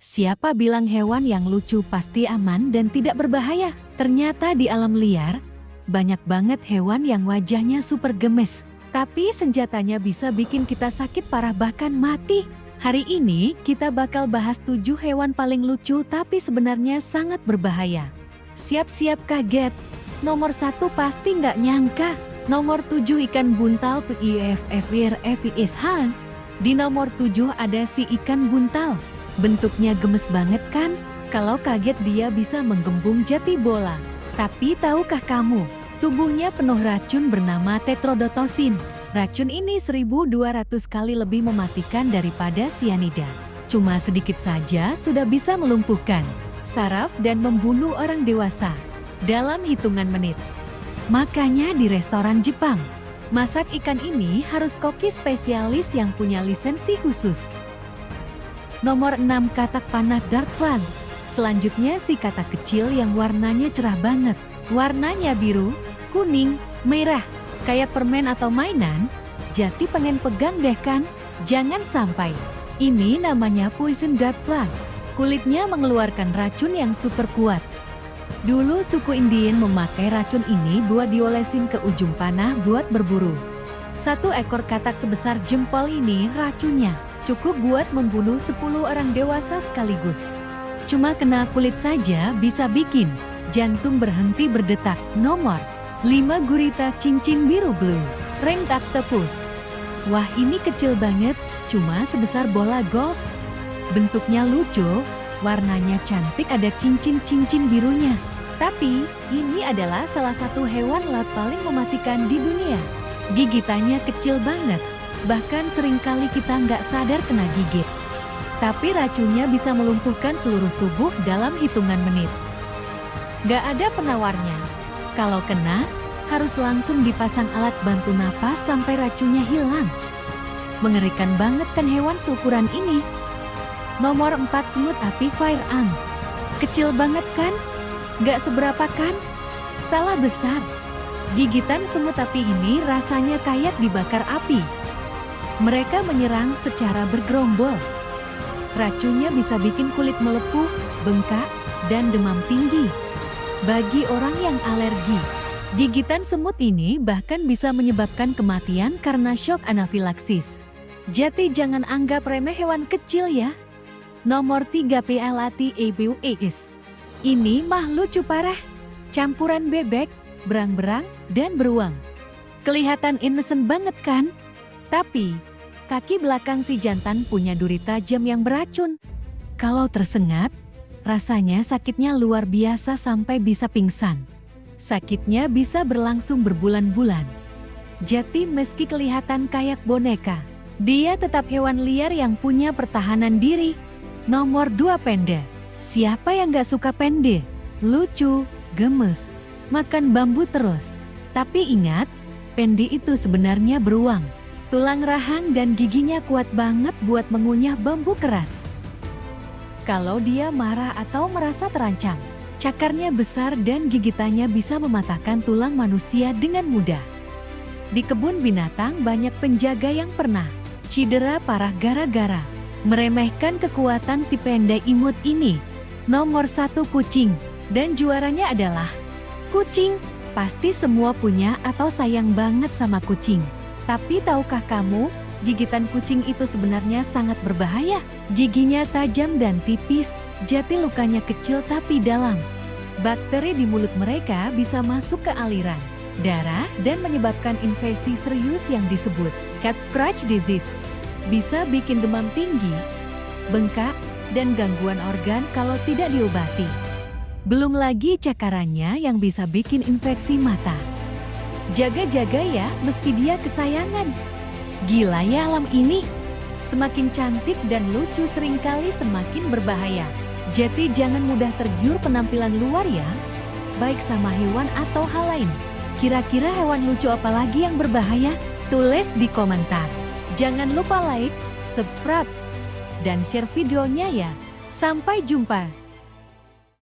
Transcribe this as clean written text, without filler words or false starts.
Siapa bilang hewan yang lucu pasti aman dan tidak berbahaya? Ternyata di alam liar, banyak banget hewan yang wajahnya super gemes. Tapi senjatanya bisa bikin kita sakit parah bahkan mati. Hari ini kita bakal bahas 7 hewan paling lucu tapi sebenarnya sangat berbahaya. Siap-siap kaget. Nomor 1 pasti nggak nyangka. Nomor 7 ikan buntal PIFFIRFIS. Di nomor 7 ada si ikan buntal. Bentuknya gemes banget kan? Kalau kaget dia bisa menggembung jati bola. Tapi tahukah kamu, tubuhnya penuh racun bernama tetrodotosin. Racun ini 1200 kali lebih mematikan daripada sianida. Cuma sedikit saja sudah bisa melumpuhkan saraf dan membunuh orang dewasa dalam hitungan menit. Makanya di restoran Jepang, masak ikan ini harus koki spesialis yang punya lisensi khusus. Nomor 6 katak panah dark flag. Selanjutnya si katak kecil yang warnanya cerah banget. Warnanya biru, kuning, merah. Kayak permen atau mainan. Jati pengen pegang deh kan? Jangan sampai. Ini namanya poison dark flag. Kulitnya mengeluarkan racun yang super kuat. Dulu suku Indian memakai racun ini buat diolesin ke ujung panah buat berburu. 1 ekor katak sebesar jempol ini racunnya cukup buat membunuh 10 orang dewasa sekaligus. Cuma kena kulit saja bisa bikin jantung berhenti berdetak. Nomor 5 gurita cincin biru blue ringed octopus. Wah, ini kecil banget, cuma sebesar bola golf. Bentuknya lucu, warnanya cantik, ada cincin-cincin birunya. Tapi, ini adalah salah satu hewan laut paling mematikan di dunia. Gigitannya kecil banget. Bahkan seringkali kita nggak sadar kena gigit. Tapi racunnya bisa melumpuhkan seluruh tubuh dalam hitungan menit. Nggak ada penawarnya. Kalau kena, harus langsung dipasang alat bantu napas sampai racunnya hilang. Mengerikan banget kan hewan seukuran ini. Nomor 4 semut api fire ant. Kecil banget kan? Nggak seberapa kan? Salah besar. Gigitan semut api ini rasanya kayak dibakar api. Mereka menyerang secara bergerombol. Racunnya bisa bikin kulit melepuh, bengkak, dan demam tinggi. Bagi orang yang alergi, gigitan semut ini bahkan bisa menyebabkan kematian karena shock anafilaksis. Jadi jangan anggap remeh hewan kecil ya. Nomor 3 PLATABUAS. Ini mah lucu parah. Campuran bebek, berang-berang, dan beruang. Kelihatan innocent banget kan? Tapi, kaki belakang si jantan punya duri tajam yang beracun. Kalau tersengat, rasanya sakitnya luar biasa sampai bisa pingsan. Sakitnya bisa berlangsung berbulan-bulan. Jadi meski kelihatan kayak boneka, dia tetap hewan liar yang punya pertahanan diri. Nomor 2 panda. Siapa yang gak suka panda? Lucu, gemes, makan bambu terus. Tapi ingat, panda itu sebenarnya beruang. Tulang rahang dan giginya kuat banget buat mengunyah bambu keras. Kalau dia marah atau merasa terancam, cakarnya besar dan gigitannya bisa mematahkan tulang manusia dengan mudah. Di kebun binatang banyak penjaga yang pernah cedera parah gara-gara meremehkan kekuatan si panda imut ini. Nomor 1 kucing, dan juaranya adalah kucing. Pasti semua punya atau sayang banget sama kucing. Tapi tahukah kamu, gigitan kucing itu sebenarnya sangat berbahaya. Giginya tajam dan tipis, jadi lukanya kecil tapi dalam. Bakteri di mulut mereka bisa masuk ke aliran darah dan menyebabkan infeksi serius yang disebut cat scratch disease. Bisa bikin demam tinggi, bengkak, dan gangguan organ kalau tidak diobati. Belum lagi cakarannya yang bisa bikin infeksi mata. Jaga-jaga ya, meski dia kesayangan. Gila ya alam ini. Semakin cantik dan lucu seringkali semakin berbahaya. Jadi jangan mudah tergiur penampilan luar ya. Baik sama hewan atau hal lain. Kira-kira hewan lucu apa lagi yang berbahaya? Tulis di komentar. Jangan lupa like, subscribe, dan share videonya ya. Sampai jumpa.